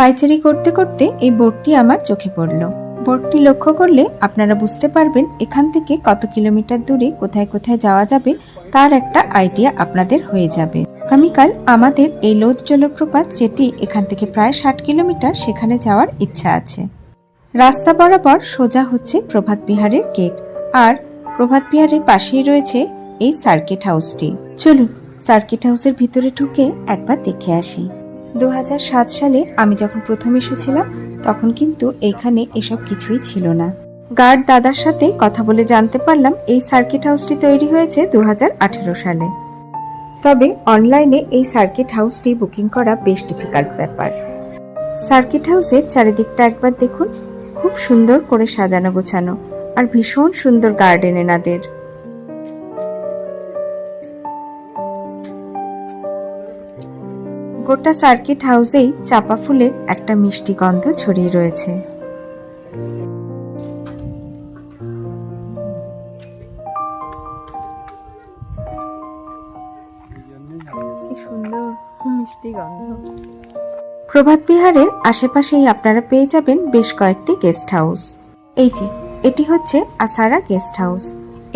পাইচারি করতে করতে এই বোর্ডটি আমার চোখে পড়ল। বোর্ডটি লক্ষ্য করলে আপনারা বুঝতে পারবেন এখান থেকে কত কিলোমিটার দূরে কোথায় কোথায় যাওয়া যাবে তার একটা আইডিয়া আপনাদের হয়ে যাবে। আগামীকাল আমাদের এই লোধ জলপ্রপাত, যেটি এখান থেকে প্রায় 60 কিলোমিটার, সেখানে যাওয়ার ইচ্ছা আছে। রাস্তা বরাবর সোজা হচ্ছে প্রভাত বিহারের গেট, আর প্রভাত বিহারের পাশেই রয়েছে এই সার্কিট হাউসটি। চলুন সার্কিট হাউসের ভিতরে ঢুকে একবার দেখে আসি। 2007 সালে আমি যখন প্রথম এসেছিলাম তখন কিন্তু এখানে এসব কিছুই ছিল না। গার্ড দাদার সাথে কথা বলে জানতে পারলাম এই সার্কিট হাউসটি তৈরি হয়েছে 2018 সালে। তবে অনলাইনে এই সার্কিট হাউসটি বুকিং করা বেশ ডিফিকাল্ট ব্যাপার। সার্কিট হাউসের চারিদিকটা একবার দেখুন, খুব সুন্দর করে সাজানো গোছানো, আর ভীষণ সুন্দর গার্ডেন এনাদের। গোটা সার্কিট হাউসেই চাপা ফুলের একটা মিষ্টি গন্ধ ছড়িয়ে রয়েছে। কি সুন্দর মিষ্টি গন্ধ। প্রভাত বিহারের আশেপাশেই আপনারা পেয়ে যাবেন বেশ কয়েকটি গেস্ট হাউস। এই যে এটি হচ্ছে আসারা গেস্ট হাউস।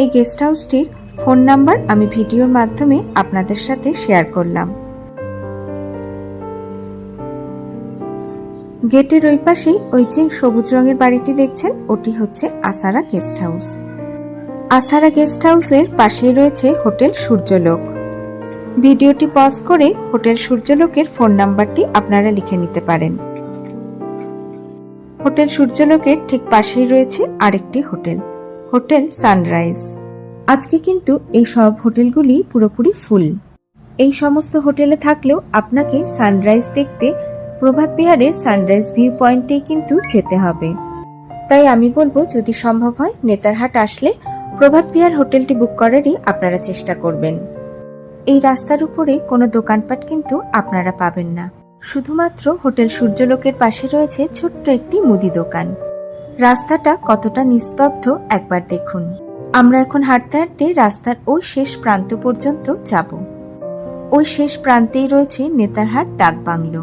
এই গেস্ট হাউসটির ফোন নাম্বার আমি ভিডিওর মাধ্যমে আপনাদের সাথে শেয়ার করলাম। গেটের ওই পাশেই ওই যে সবুজ রঙের বাড়িটি দেখছেন, ওটি হচ্ছে আসারা গেস্ট হাউস। আসারা গেস্ট হাউসের পাশেই রয়েছে হোটেল সূর্যলোক। ভিডিওটি পজ করে হোটেল সূর্যলোকের ফোন নাম্বারটি আপনারা লিখে নিতে পারেন। হোটেল সূর্যলোকের ঠিক পাশেই রয়েছে আরেকটি হোটেল, হোটেল সানরাইজ। আজকে কিন্তু এই সব হোটেলগুলি পুরোপুরি ফুল। এই সমস্ত হোটেলে থাকলেও আপনাকে সানরাইজ দেখতে প্রভাত বিহারের সানরাইজ ভিউ পয়েন্টেই কিন্তু যেতে হবে। তাই আমি বলবো যদি সম্ভব হয় নেতারহাট আসলে প্রভাত বিহার হোটেলটি বুক করারই আপনারা চেষ্টা করবেন। এই রাস্তার উপরে কোনো দোকানপাট কিন্তু আপনারা পাবেন না, শুধুমাত্র হোটেল সূর্যলোকের পাশে রয়েছে ছোট্ট একটি মুদি দোকান। রাস্তাটা কতটা নিস্তব্ধ একবার দেখুন। আমরা এখন হাঁটতে হাঁটতে রাস্তার ওই শেষ প্রান্ত পর্যন্ত যাব। ওই শেষ প্রান্তেই রয়েছে নেতারহাট ডাক বাংলো।